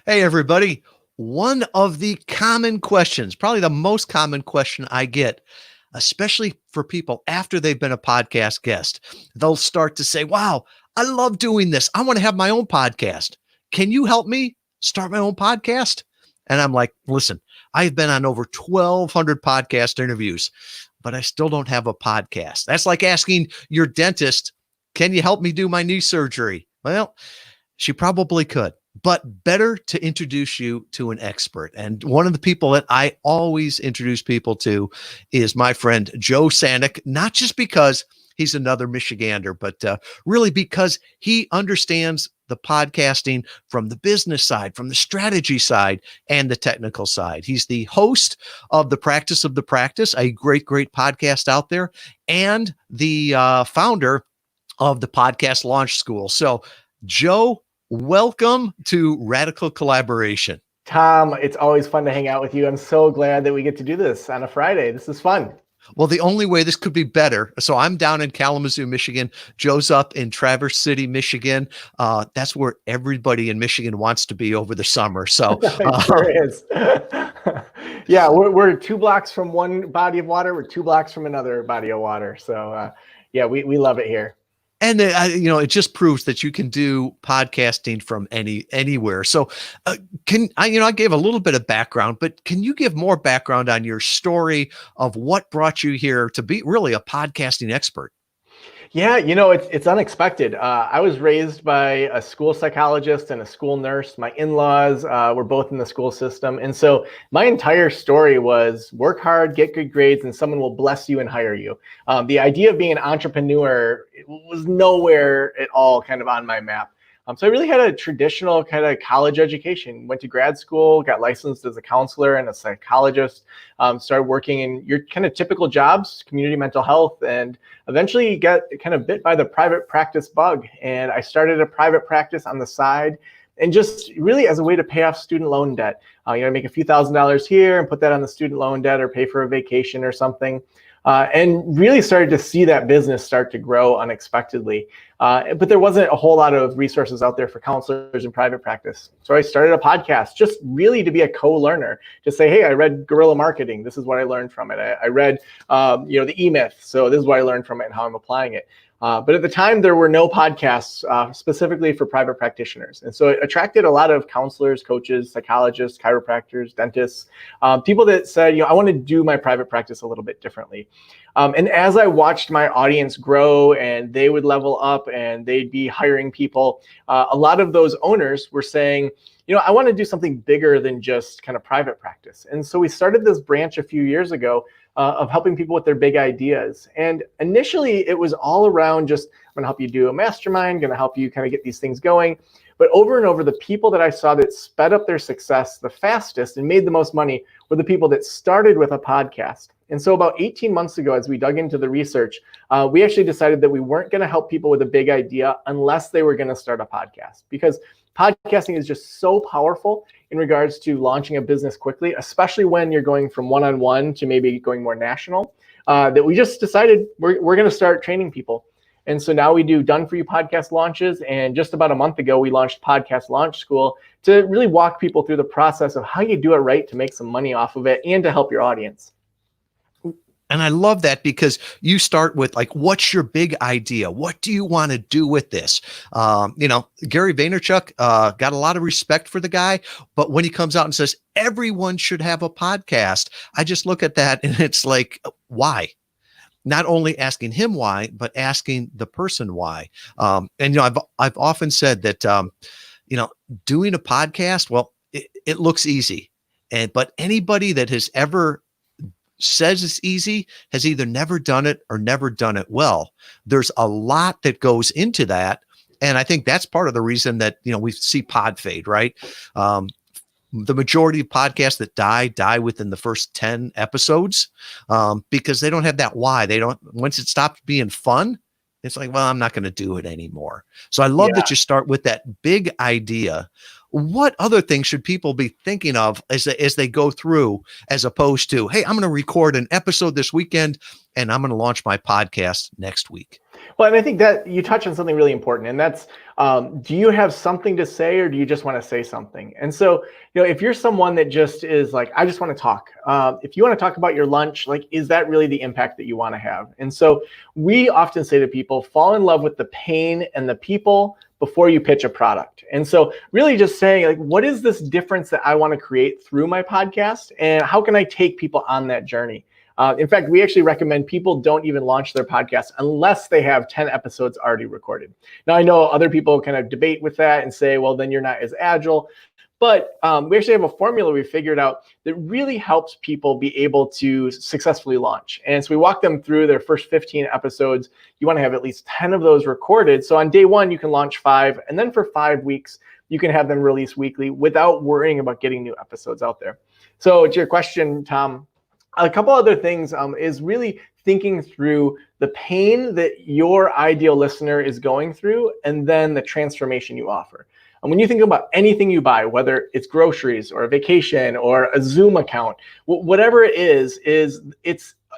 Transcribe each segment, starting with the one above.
Hey, everybody. One of the common questions, probably the most common question I get, especially for people after they've been a podcast guest, they'll start to say, wow, I love doing this. I want to have my own podcast. Can you help me start my own podcast? And I'm like, listen, I've been on over 1,200 podcast interviews, but I still don't have a podcast. That's like asking your dentist, can you help me do my knee surgery? Well, she probably could, but better to introduce you to an expert. And one of the people that I always introduce people to is my friend, Joe Sanok, not just because he's another Michigander, but really because he understands the podcasting from the business side, from the strategy side, and the technical side. He's the host of The Practice of the Practice, a great podcast out there, and the founder of the Podcast Launch School. So, Joe, welcome to Radical Collaboration. Tom, it's always fun to hang out with you. I'm so glad that we get to do this on a Friday. This is fun. Well, the only way this could be better. So I'm down in Kalamazoo, Michigan. Joe's up in Traverse City, Michigan. That's where everybody in Michigan wants to be over the summer. So it sure is. Yeah, we're 2 blocks from one body of water. We're 2 blocks from another body of water. So yeah, we love it here. And it just proves that you can do podcasting from anywhere. So I gave a little bit of background, but can you give more background on your story of what brought you here to be really a podcasting expert? Yeah, it's unexpected. I was raised by a school psychologist and a school nurse. My in-laws were both in the school system. And so my entire story was work hard, get good grades, and someone will bless you and hire you. The idea of being an entrepreneur was nowhere at all kind of on my map. So I really had a traditional kind of college education, went to grad school, got licensed as a counselor and a psychologist, started working in your kind of typical jobs, community mental health, and eventually got kind of bit by the private practice bug. And I started a private practice on the side, and just really as a way to pay off student loan debt. Make a few $1,000s here and put that on the student loan debt or pay for a vacation or something. And really started to see that business start to grow unexpectedly. But there wasn't a whole lot of resources out there for counselors in private practice. So I started a podcast just really to be a co-learner, to say, hey, I read guerrilla marketing. This is what I learned from it. I read, the E-Myth. So this is what I learned from it and how I'm applying it. But at the time, there were no podcasts specifically for private practitioners. And so it attracted a lot of counselors, coaches, psychologists, chiropractors, dentists, people that said, I want to do my private practice a little bit differently. And as I watched my audience grow and they would level up and they'd be hiring people, a lot of those owners were saying, I want to do something bigger than just kind of private practice. And so we started this branch a few years ago of helping people with their big ideas. And initially it was all around just, I'm gonna help you do a mastermind, gonna help you kind of get these things going. But over and over, the people that I saw that sped up their success the fastest and made the most money were the people that started with a podcast. And so about 18 months ago, as we dug into the research, we actually decided that we weren't gonna help people with a big idea unless they were gonna start a podcast, because podcasting is just so powerful in regards to launching a business quickly, especially when you're going from one-on-one to maybe going more national, that we just decided we're going to start training people. And so now we do done-for-you podcast launches. And just about a month ago, we launched Podcast Launch School to really walk people through the process of how you do it right to make some money off of it and to help your audience. And I love that because you start with like, what's your big idea? What do you want to do with this? Gary Vaynerchuk got a lot of respect for the guy, but when he comes out and says, everyone should have a podcast, I just look at that and it's like, why? Not only asking him why, but asking the person why. I've often said that, doing a podcast, well, it looks easy. But anybody that has ever says it's easy has either never done it or never done it well. There's a lot that goes into that. And I think that's part of the reason that, we see pod fade, right? The majority of podcasts that die within the first 10 episodes because they don't have that why. Once it stops being fun, it's like, well, I'm not going to do it anymore. So I love that you start with that big idea. What other things should people be thinking of as they go through, as opposed to, hey, I'm going to record an episode this weekend and I'm going to launch my podcast next week? Well, and I think that you touch on something really important, and that's Do you have something to say, or do you just want to say something? And so, if you're someone that just is like, I just want to talk. If you want to talk about your lunch, like, is that really the impact that you want to have? And so we often say to people, fall in love with the pain and the people before you pitch a product. And so really just saying, like, what is this difference that I want to create through my podcast, and how can I take people on that journey? In fact, we actually recommend people don't even launch their podcast unless they have 10 episodes already recorded. Now, I know other people kind of debate with that and say, well, then you're not as agile. But we actually have a formula we figured out that really helps people be able to successfully launch. And so we walk them through their first 15 episodes. You want to have at least 10 of those recorded. So on day one, you can launch 5. And then for 5 weeks, you can have them released weekly without worrying about getting new episodes out there. So to your question, Tom, a couple other things is really thinking through the pain that your ideal listener is going through, and then the transformation you offer. And when you think about anything you buy, whether it's groceries or a vacation or a Zoom account, whatever it is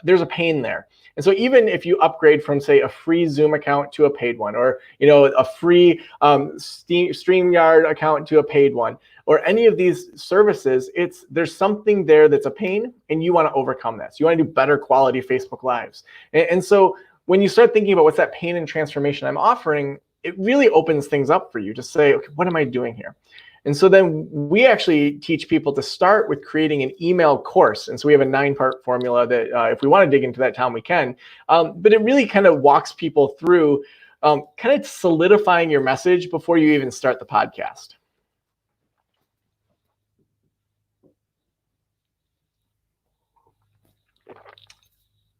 there's a pain there. And so even if you upgrade from, say, a free Zoom account to a paid one, or a free StreamYard account to a paid one, or any of these services, there's something there that's a pain, and you want to overcome that. So you want to do better quality Facebook Lives. And so when you start thinking about what's that pain and transformation I'm offering, it really opens things up for you to say, okay, what am I doing here? And so then we actually teach people to start with creating an email course. And so we have a 9-part formula that if we want to dig into that, Tom, we can. But it really kind of walks people through kind of solidifying your message before you even start the podcast.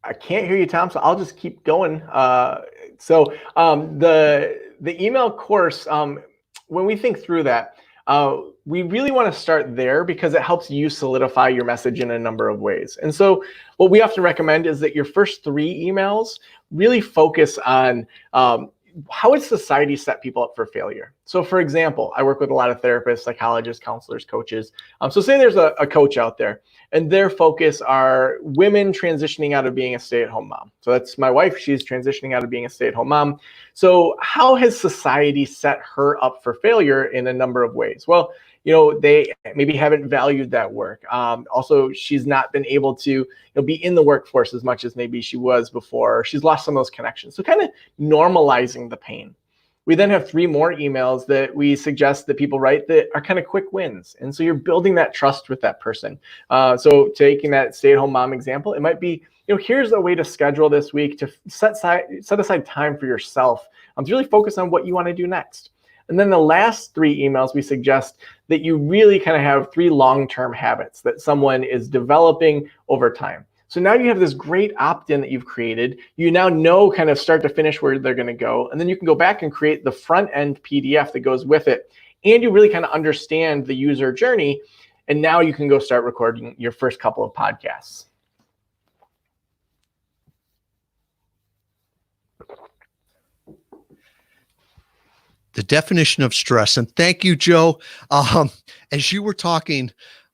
I can't hear you, Tom, so I'll just keep going. So the email course, when we think through that, we really want to start there because it helps you solidify your message in a number of ways. And so what we often recommend is that your first 3 emails really focus on how has society set people up for failure? So for example, I work with a lot of therapists, psychologists, counselors, coaches. So say there's a coach out there, and their focus are women transitioning out of being a stay-at-home mom. So that's my wife. She's transitioning out of being a stay-at-home mom. So how has society set her up for failure in a number of ways? Well, they maybe haven't valued that work. Also, she's not been able to be in the workforce as much as maybe she was before. She's lost some of those connections. So kind of normalizing the pain. We then have 3 more emails that we suggest that people write that are kind of quick wins. And so you're building that trust with that person. So taking that stay-at-home mom example, it might be, here's a way to schedule this week to set aside time for yourself to really focus on what you want to do next. And then the last 3 emails, we suggest that you really kind of have 3 long-term habits that someone is developing over time. So now you have this great opt-in that you've created. You now know kind of start to finish where they're going to go. And then you can go back and create the front-end PDF that goes with it. And you really kind of understand the user journey. And now you can go start recording your first couple of podcasts. The definition of stress. And thank you, Joe. As you were talking,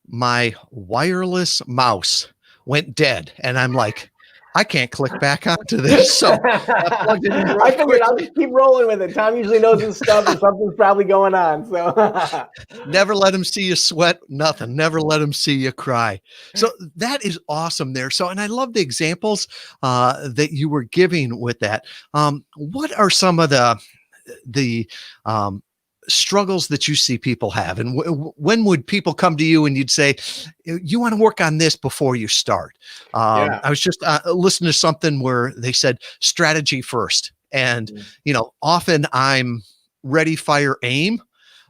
my wireless mouse went dead. And I'm like, I can't click back onto this. So I plugged it in I figured I'll just keep rolling with it. Tom usually knows his stuff and something's probably going on. So never let him see you sweat, nothing. Never let him see you cry. So that is awesome there. So, and I love the examples that you were giving with that. What are some of the struggles that you see people have, and when would people come to you and you'd say, you want to work on this before you start? I was just listening to something where they said strategy first, and often I'm ready, fire, aim,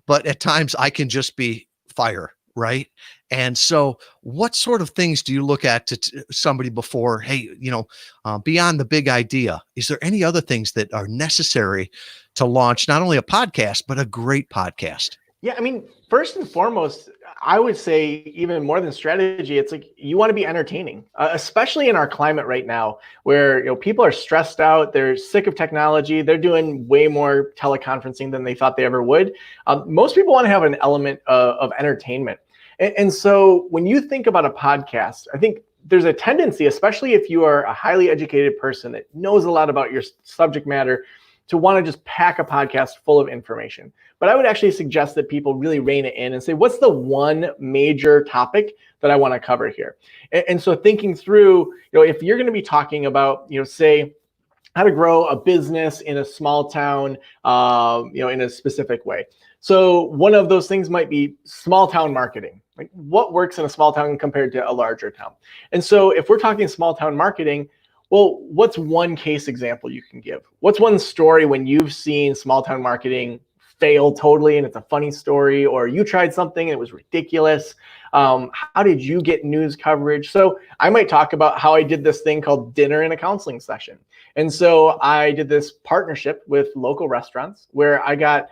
but at times I can just be fire, right? And so what sort of things do you look at to somebody before, hey, beyond the big idea, is there any other things that are necessary to launch not only a podcast, but a great podcast? Yeah, I mean, first and foremost, I would say even more than strategy, it's like you want to be entertaining, especially in our climate right now where people are stressed out, they're sick of technology, they're doing way more teleconferencing than they thought they ever would. Most people want to have an element of entertainment. And so when you think about a podcast, I think there's a tendency, especially if you are a highly educated person that knows a lot about your subject matter, to want to just pack a podcast full of information. But I would actually suggest that people really rein it in and say, what's the one major topic that I want to cover here? And so thinking through, if you're going to be talking about, say, how to grow a business in a small town, in a specific way. So one of those things might be small town marketing. Like what works in a small town compared to a larger town? And so if we're talking small town marketing, well, what's one case example you can give? What's one story when you've seen small town marketing fail totally and it's a funny story, or you tried something and it was ridiculous? How did you get news coverage? So I might talk about how I did this thing called dinner in a counseling session. And so I did this partnership with local restaurants where I got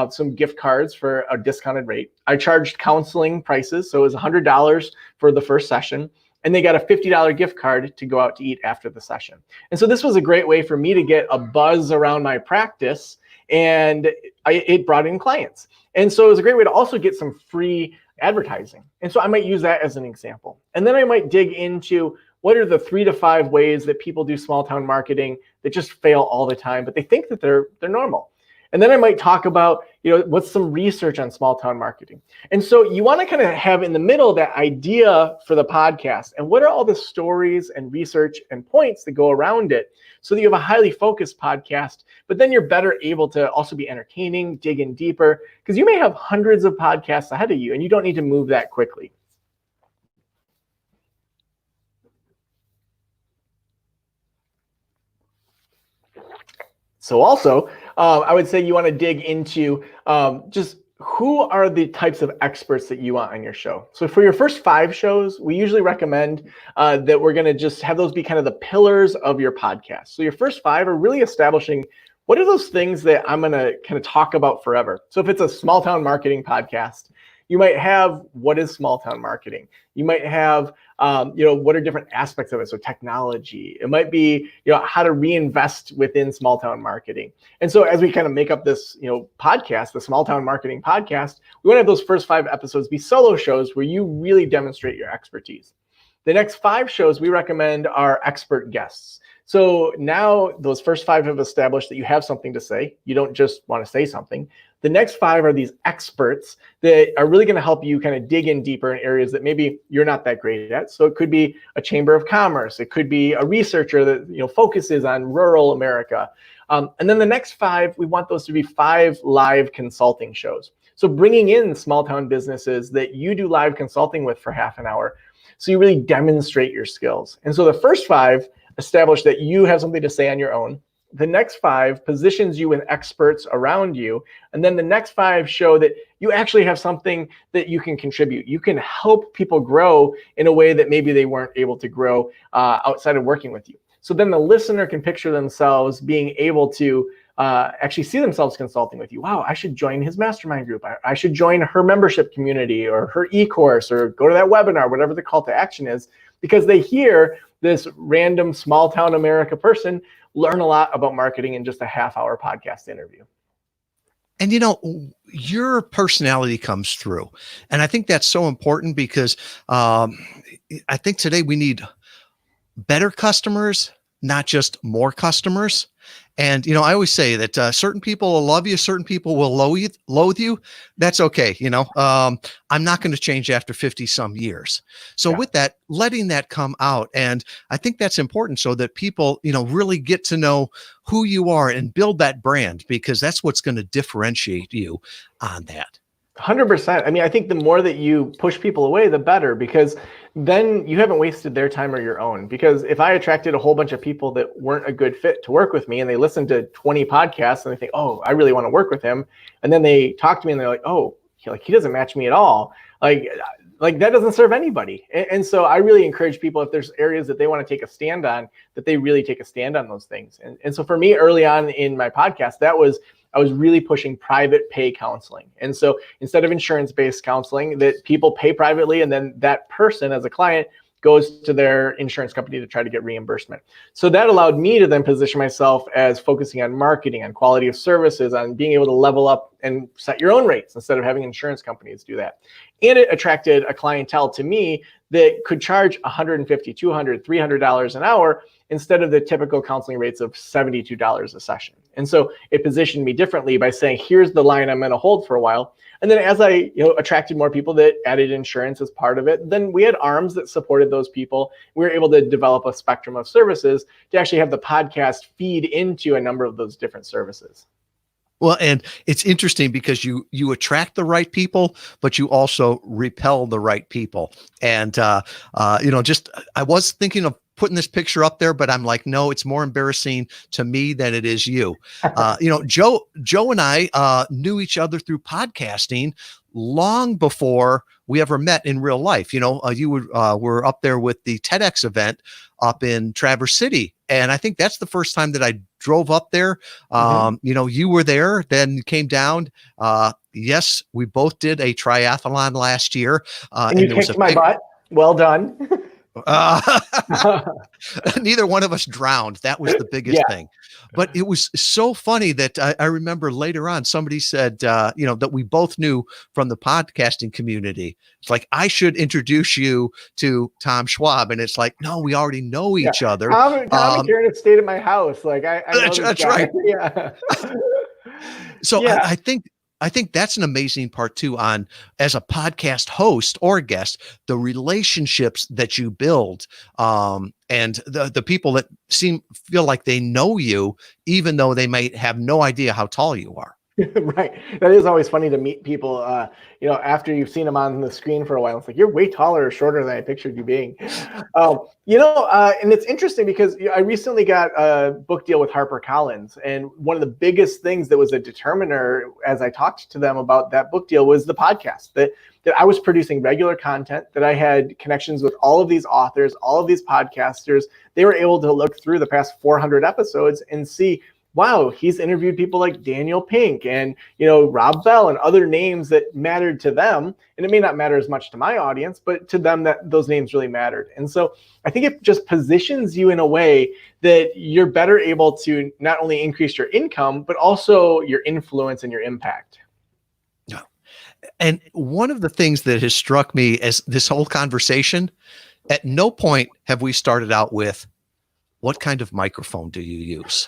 some gift cards for a discounted rate. I charged counseling prices, so it was $100 for the first session, and they got a $50 gift card to go out to eat after the session. And so this was a great way for me to get a buzz around my practice, and it brought in clients. And so it was a great way to also get some free advertising. And so I might use that as an example. And then I might dig into what are the 3 to 5 ways that people do small town marketing that just fail all the time, but they think that they're normal. And then I might talk about, what's some research on small town marketing. And so you want to kind of have in the middle that idea for the podcast and what are all the stories and research and points that go around it so that you have a highly focused podcast, but then you're better able to also be entertaining, dig in deeper, because you may have hundreds of podcasts ahead of you and you don't need to move that quickly. So also, I would say you want to dig into just who are the types of experts that you want on your show. So for your first 5 shows, we usually recommend that we're going to just have those be kind of the pillars of your podcast. So your first 5 are really establishing what are those things that I'm going to kind of talk about forever. So if it's a small town marketing podcast, you might have what is small town marketing. You might have, what are different aspects of it? So technology. It might be, how to reinvest within small town marketing. And so as we kind of make up this, podcast, the small town marketing podcast, we want to have those first 5 episodes be solo shows where you really demonstrate your expertise. The next 5 shows we recommend are expert guests. So now those first 5 have established that you have something to say. You don't just want to say something. The next 5 are these experts that are really going to help you kind of dig in deeper in areas that maybe you're not that great at. So it could be a chamber of commerce. It could be a researcher that focuses on rural America. And then the next 5, we want those to be 5 live consulting shows. So bringing in small town businesses that you do live consulting with for half an hour. So you really demonstrate your skills. And so the first 5 establish that you have something to say on your own. The next 5 positions you with experts around you. And then the next 5 show that you actually have something that you can contribute. You can help people grow in a way that maybe they weren't able to grow outside of working with you. So then the listener can picture themselves being able to actually see themselves consulting with you. Wow, I should join his mastermind group. I should join her membership community or her e-course or go to that webinar, whatever the call to action is, because they hear this random small town America person learn a lot about marketing in just a half-hour podcast interview. And your personality comes through. And I think that's so important because I think today we need better customers, not just more customers. And, I always say that certain people will love you, certain people will loathe you. That's okay. I'm not going to change after 50 some years. So with that, letting that come out. And I think that's important so that people, really get to know who you are and build that brand, because that's what's going to differentiate you on that. 100%. I mean, I think the more that you push people away, the better, because then you haven't wasted their time or your own. Because if I attracted a whole bunch of people that weren't a good fit to work with me and they listen to 20 podcasts and they think, oh, I really want to work with him. And then they talk to me and they're like, oh, he doesn't match me at all. Like that doesn't serve anybody. And so I really encourage people, if there's areas that they want to take a stand on, that they really take a stand on those things. And so for me, early on in my podcast, I was really pushing private pay counseling. And so instead of insurance-based counseling, that people pay privately, and then that person as a client goes to their insurance company to try to get reimbursement. So that allowed me to then position myself as focusing on marketing, on quality of services, on being able to level up and set your own rates instead of having insurance companies do that. And it attracted a clientele to me that could charge $150, $200, $300 an hour instead of the typical counseling rates of $72 a session. And so it positioned me differently by saying, here's the line I'm going to hold for a while. And then as I attracted more people that added insurance as part of it, then we had arms that supported those people. We were able to develop a spectrum of services to actually have the podcast feed into a number of those different services. Well, and it's interesting because you attract the right people, but you also repel the right people. And just I was thinking of putting this picture up there, but I'm like, no, it's more embarrassing to me than it is you. Joe and I knew each other through podcasting long before we ever met in real life. You were up there with the TEDx event up in Traverse City. And I think that's the first time that I drove up there. You were there, then came down. Yes, we both did a triathlon last year. And you kicked my butt. Well done. Neither one of us drowned. That was the biggest thing. But it was so funny that I remember later on somebody said, that we both knew from the podcasting community. It's like, I should introduce you to Tom Schwab. And it's like, no, we already know each other. Tom Karen stayed at my house. Like I know that's right. Yeah. So yeah. I think that's an amazing part too, on as a podcast host or guest, the relationships that you build, and the people that feel like they know you, even though they might have no idea how tall you are. Right. That is always funny to meet people, after you've seen them on the screen for a while. It's like, you're way taller or shorter than I pictured you being. And it's interesting because I recently got a book deal with HarperCollins. And one of the biggest things that was a determiner as I talked to them about that book deal was the podcast, that I was producing regular content, that I had connections with all of these authors, all of these podcasters. They were able to look through the past 400 episodes and see, wow, he's interviewed people like Daniel Pink and, Rob Bell and other names that mattered to them. And it may not matter as much to my audience, but to them that those names really mattered. And so I think it just positions you in a way that you're better able to not only increase your income, but also your influence and your impact. Yeah. And one of the things that has struck me as this whole conversation, at no point have we started out with, what kind of microphone do you use?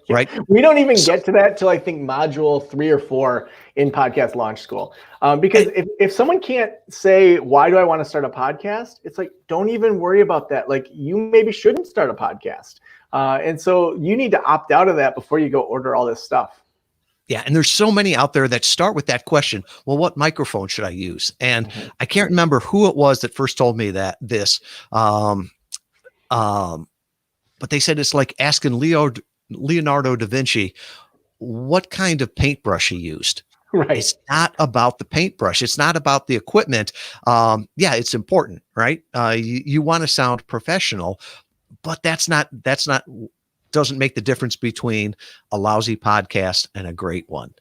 Right. We don't even get to that till I think module 3 or 4 in podcast launch school. Because if someone can't say, why do I want to start a podcast? It's like, don't even worry about that. Like, you maybe shouldn't start a podcast. And so you need to opt out of that before you go order all this stuff. Yeah. And there's so many out there that start with that question. Well, what microphone should I use? And I can't remember who it was that first told me this. But they said it's like asking Leonardo da Vinci what kind of paintbrush he used. Right. It's not about the paintbrush. It's not about the equipment. It's important, right? You want to sound professional, but that's not doesn't make the difference between a lousy podcast and a great one.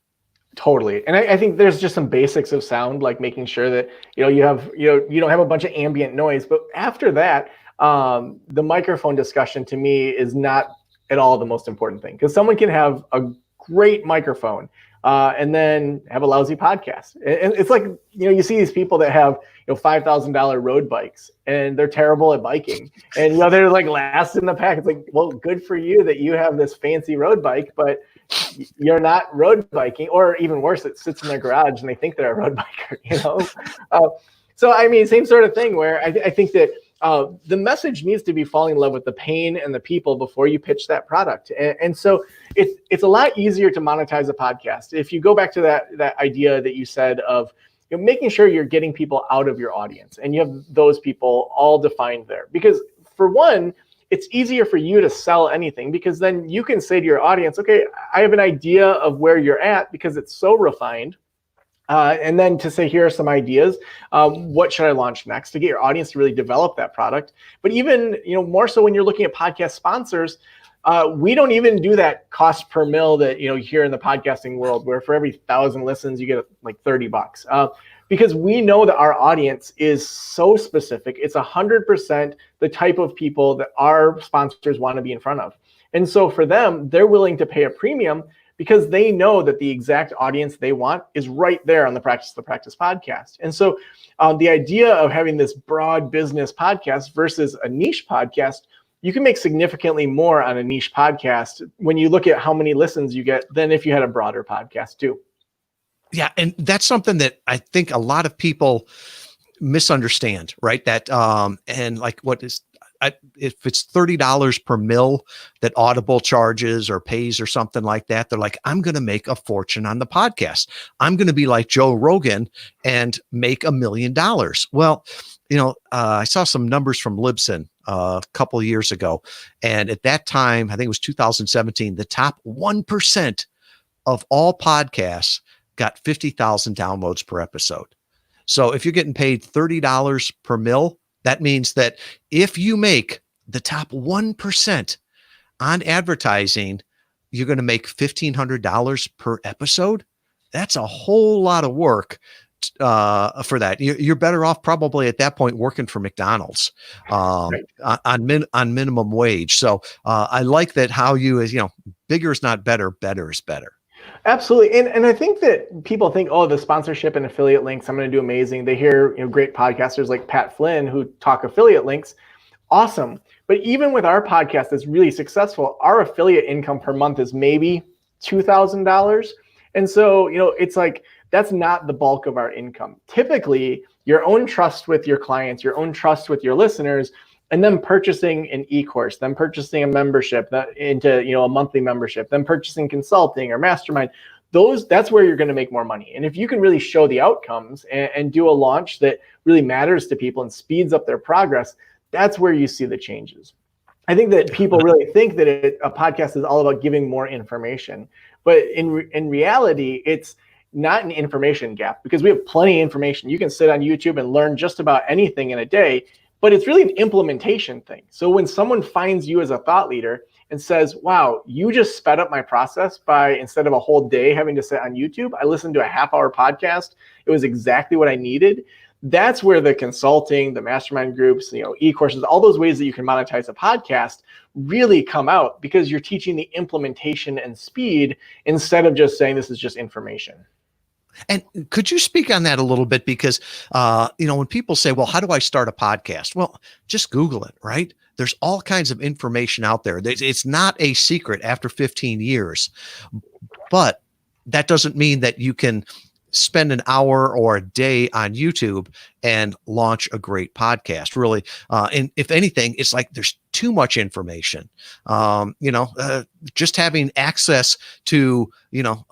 Totally. And I think there's just some basics of sound, like making sure that, you don't have a bunch of ambient noise, but after that, the microphone discussion to me is not at all the most important thing, because someone can have a great microphone and then have a lousy podcast. And it's like, you see these people that have $5,000 road bikes and they're terrible at biking, and they're like last in the pack. It's like, well, good for you that you have this fancy road bike, but you're not road biking, or even worse, it sits in their garage and they think they're a road biker. So I mean, same sort of thing where I think that the message needs to be falling in love with the pain and the people before you pitch that product. And so it's a lot easier to monetize a podcast. If you go back to that idea that you said of making sure you're getting people out of your audience and you have those people all defined there. Because for one, it's easier for you to sell anything, because then you can say to your audience, okay, I have an idea of where you're at because it's so refined. And then to say, here are some ideas. What should I launch next, to get your audience to really develop that product? But even, more so when you're looking at podcast sponsors, we don't even do that cost per mil that, you hear in the podcasting world, where for every 1,000 listens, you get like $30. Because we know that our audience is so specific. It's 100% the type of people that our sponsors want to be in front of. And so for them, they're willing to pay a premium because they know that the exact audience they want is right there on the Practice the Practice podcast. And so the idea of having this broad business podcast versus a niche podcast, you can make significantly more on a niche podcast when you look at how many listens you get than if you had a broader podcast too. Yeah. And that's something that I think a lot of people misunderstand, right? That, and like if it's $30 per mil that Audible charges or pays or something like that, they're like, I'm going to make a fortune on the podcast. I'm going to be like Joe Rogan and make $1 million. Well, I saw some numbers from Libsyn a couple of years ago. And at that time, I think it was 2017, the top 1% of all podcasts got 50,000 downloads per episode. So if you're getting paid $30 per mil, that means that if you make the top 1% on advertising, you're going to make $1,500 per episode. That's a whole lot of work for that. You're better off probably at that point working for McDonald's Right. on minimum wage. So I like that how bigger is not better, better is better. Absolutely. And I think that people think, oh, the sponsorship and affiliate links, I'm going to do amazing. They hear great podcasters like Pat Flynn who talk affiliate links. Awesome. But even with our podcast that's really successful, our affiliate income per month is maybe $2,000. And so, it's like, that's not the bulk of our income. Typically, your own trust with your clients, your own trust with your listeners, and then purchasing an e-course, then purchasing a membership into a monthly membership, then purchasing consulting or mastermind, that's where you're going to make more money. And if you can really show the outcomes and do a launch that really matters to people and speeds up their progress, that's where you see the changes. I think that people really think that a podcast is all about giving more information, but in reality, it's not an information gap, because we have plenty of information. You can sit on YouTube and learn just about anything in a day. But it's really an implementation thing. So when someone finds you as a thought leader and says, wow, you just sped up my process by, instead of a whole day having to sit on YouTube, I listened to a half-hour podcast. It was exactly what I needed. That's where the consulting, the mastermind groups, e-courses, all those ways that you can monetize a podcast really come out, because you're teaching the implementation and speed instead of just saying this is just information. And could you speak on that a little bit? Because, when people say, well, how do I start a podcast? Well, just Google it, right? There's all kinds of information out there. It's not a secret after 15 years, but that doesn't mean that you can spend an hour or a day on YouTube and launch a great podcast, really. And if anything, it's like there's too much information. Just having access to, 1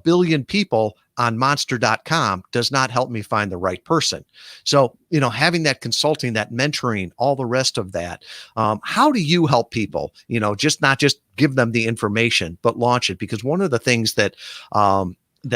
billion people on monster.com does not help me find the right person. So, having that consulting, that mentoring, all the rest of that, how do you help people, not just give them the information, but launch it? Because one of the things that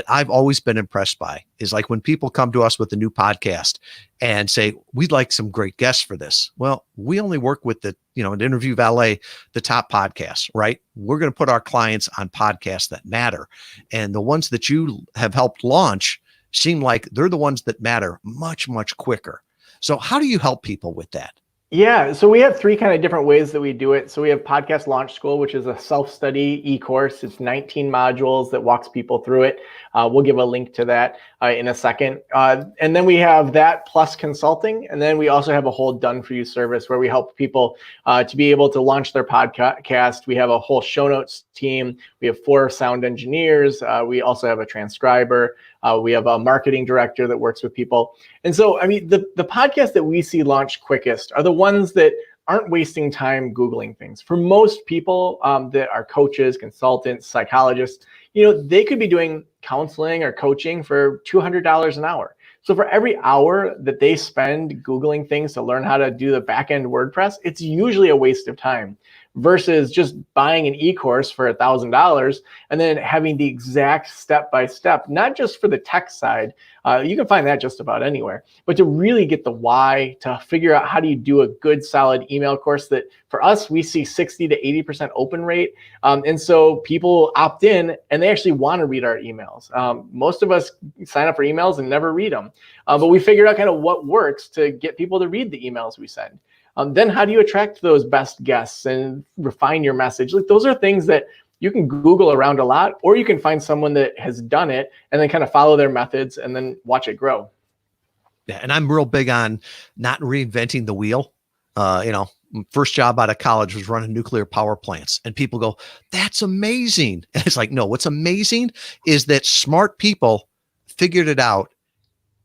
I've always been impressed by is like when people come to us with a new podcast and say, we'd like some great guests for this. Well, we only work with an Interview Valet, the top podcasts, right? We're going to put our clients on podcasts that matter. And the ones that you have helped launch seem like they're the ones that matter much, much quicker. So how do you help people with that? Yeah, so we have 3 kind of different ways that we do it. So we have Podcast Launch School, which is a self-study e-course. It's 19 modules that walks people through it. We'll give a link to that in a second. And then we have that plus consulting. And then we also have a whole done-for-you service where we help people to be able to launch their podcast. We have a whole show notes team. We have 4 sound engineers. We also have a transcriber. We have a marketing director that works with people. And so, the podcasts that we see launch quickest are the ones that aren't wasting time Googling things. For most people that are coaches, consultants, psychologists, they could be doing counseling or coaching for $200 an hour. So for every hour that they spend Googling things to learn how to do the back-end WordPress, it's usually a waste of time versus just buying an e-course for $1,000 and then having the exact step-by-step, not just for the tech side, you can find that just about anywhere, but to really get the why, to figure out how do you do a good solid email course that for us, we see 60 to 80% open rate. And so people opt in and they actually want to read our emails. Most of us sign up for emails and never read them, but we figured out kind of what works to get people to read the emails we send. Then how do you attract those best guests and refine your message? Like those are things that you can Google around a lot, or you can find someone that has done it and then kind of follow their methods and then watch it grow. Yeah, and I'm real big on not reinventing the wheel. First job out of college was running nuclear power plants, and people go, "That's amazing." And it's like, no, what's amazing is that smart people figured it out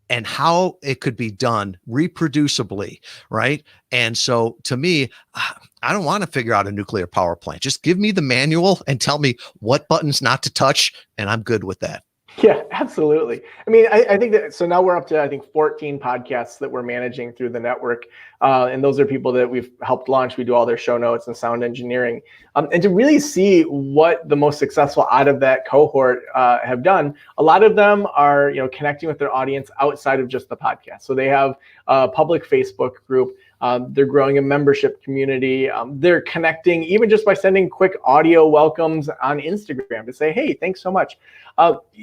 and how it could be done reproducibly, right? And so to me, I don't want to figure out a nuclear power plant. Just give me the manual and tell me what buttons not to touch, and I'm good with that. Yeah, absolutely. I mean, I think that, so now we're up to, I think, 14 podcasts that we're managing through the network. And those are people that we've helped launch. We do all their show notes and sound engineering. And to really see what the most successful out of that cohort have done, a lot of them are, connecting with their audience outside of just the podcast. So they have a public Facebook group. They're growing a membership community. They're connecting even just by sending quick audio welcomes on Instagram to say, hey, thanks so much.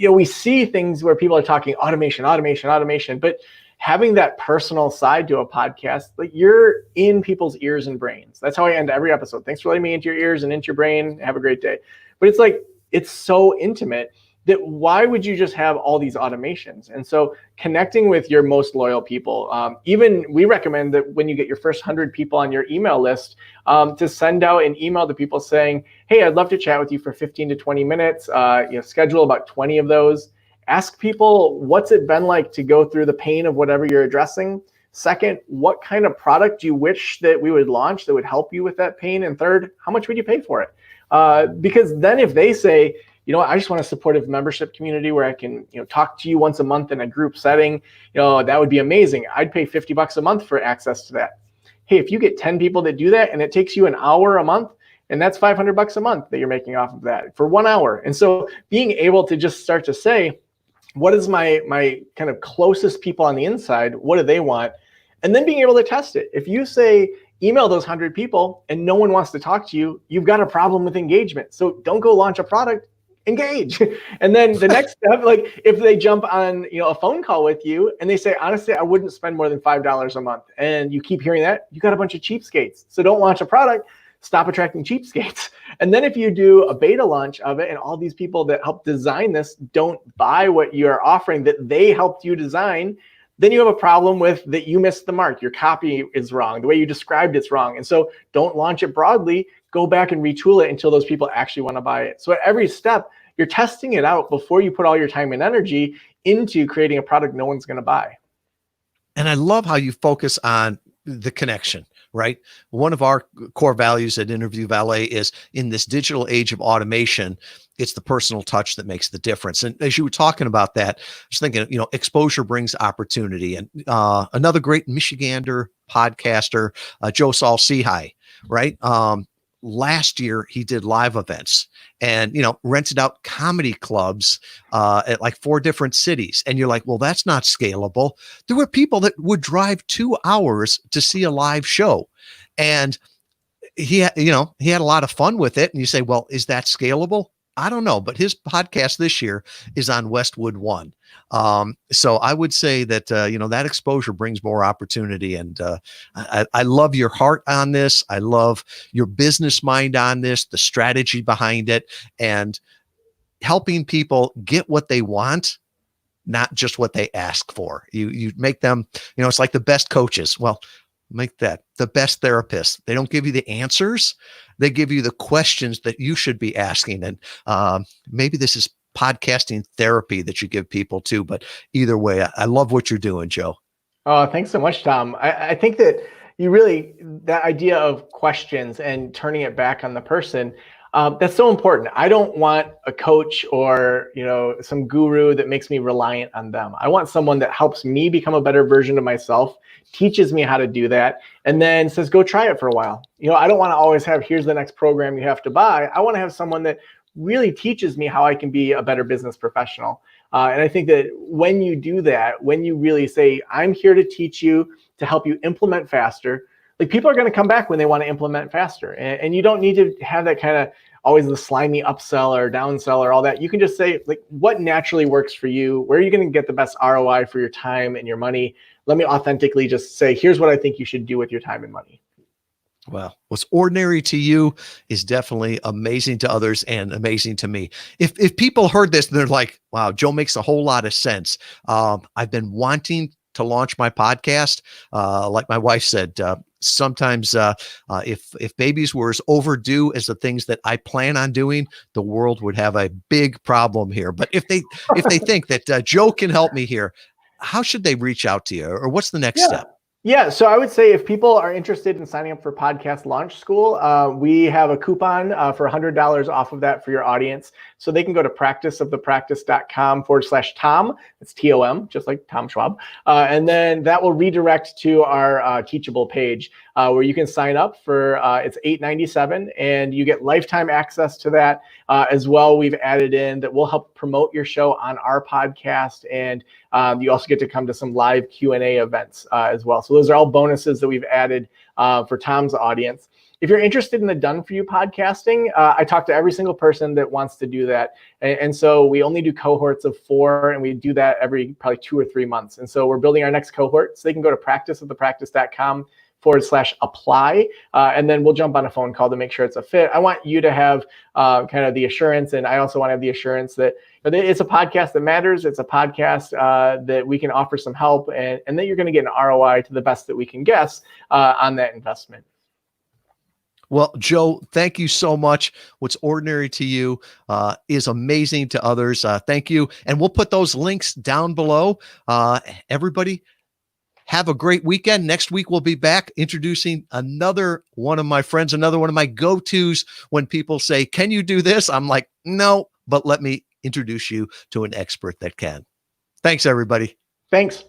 We see things where people are talking automation, but having that personal side to a podcast, like, you're in people's ears and brains. That's how I end every episode. Thanks for letting me into your ears and into your brain. Have a great day. But it's like, it's so intimate that why would you just have all these automations? And so connecting with your most loyal people, even we recommend that when you get your first 100 people on your email list, to send out an email to people saying, hey, I'd love to chat with you for 15 to 20 minutes, schedule about 20 of those. Ask people, what's it been like to go through the pain of whatever you're addressing? Second, what kind of product do you wish that we would launch that would help you with that pain? And third, how much would you pay for it? Because then if they say, I just want a supportive membership community where I can, talk to you once a month in a group setting, that would be amazing. I'd pay $50 a month for access to that. Hey, if you get 10 people that do that and it takes you an hour a month, and that's $500 a month that you're making off of that for 1 hour. And so being able to just start to say, what is my kind of closest people on the inside? What do they want? And then being able to test it. If you say, email those 100 people and no one wants to talk to you, you've got a problem with engagement. So don't go launch a product, engage. And then the next step, like if they jump on, a phone call with you and they say, honestly, I wouldn't spend more than $5 a month. And you keep hearing that, you got a bunch of cheapskates. So don't launch a product, stop attracting cheapskates. And then if you do a beta launch of it and all these people that help design this don't buy what you're offering that they helped you design, then you have a problem with that you missed the mark. Your copy is wrong. The way you described it's wrong. And so don't launch it broadly. Go back and retool it until those people actually want to buy it. So at every step, you're testing it out before you put all your time and energy into creating a product no one's going to buy. And I love how you focus on the connection, right? One of our core values at Interview Valet is, in this digital age of automation, it's the personal touch that makes the difference. And as you were talking about that, I was thinking, exposure brings opportunity. And another great Michigander podcaster, Joe Sanok, right? Last year he did live events and, rented out comedy clubs at like 4 different cities. And you're like, well, that's not scalable. There were people that would drive 2 hours to see a live show. And he had a lot of fun with it. And you say, well, is that scalable? I don't know, but his podcast this year is on Westwood One. So I would say that, that exposure brings more opportunity. And I love your heart on this. I love your business mind on this, the strategy behind it, and helping people get what they want, not just what they ask for. You make them, it's like the best coaches. Well, make that the best therapists. They don't give you the answers. They give you the questions that you should be asking. And maybe this is podcasting therapy that you give people too. But either way, I love what you're doing, Joe. Oh, thanks so much, Tom. I think that that idea of questions and turning it back on the person, that's so important. I don't want a coach or, some guru that makes me reliant on them. I want someone that helps me become a better version of myself, teaches me how to do that, and then says, go try it for a while. I don't want to always have, here's the next program you have to buy. I want to have someone that really teaches me how I can be a better business professional. And I think that when you do that, when you really say, I'm here to teach you, to help you implement faster, like, people are going to come back when they want to implement faster. And you don't need to have that kind of always the slimy upsell or downsell or all that. You can just say, like, what naturally works for you? Where are you going to get the best ROI for your time and your money? Let me authentically just say, here's what I think you should do with your time and money. Well, what's ordinary to you is definitely amazing to others and amazing to me. If people heard this and they're like, "Wow, Joe makes a whole lot of sense." I've been wanting to launch my podcast. Like my wife said, sometimes if babies were as overdue as the things that I plan on doing, the world would have a big problem here. But if they think that Joe can help me here, how should they reach out to you, or what's the next Yeah. step? Yeah. So I would say if people are interested in signing up for Podcast Launch School, we have a coupon for $100 off of that for your audience. So they can go to practiceofthepractice.com/Tom. It's TOM, just like Tom Schwab. And then that will redirect to our Teachable page where you can sign up for it's $8.97 and you get lifetime access to that as well. We've added in that will help promote your show on our podcast, and you also get to come to some live Q&A events as well. So those are all bonuses that we've added for Tom's audience. If you're interested in the Done For You podcasting, I talk to every single person that wants to do that. And so we only do cohorts of 4, and we do that every probably 2 or 3 months. And so we're building our next cohort. So they can go to practiceofthepractice.com/apply. And then we'll jump on a phone call to make sure it's a fit. I want you to have kind of the assurance, and I also want to have the assurance that it's a podcast that matters. It's a podcast that we can offer some help, and that you're going to get an ROI to the best that we can guess on that investment. Well, Joe, thank you so much. What's ordinary to you is amazing to others. Thank you. And we'll put those links down below. Everybody, have a great weekend. Next week, we'll be back introducing another one of my friends, another one of my go-tos when people say, "Can you do this?" I'm like, "No, but let me introduce you to an expert that can." Thanks, everybody. Thanks.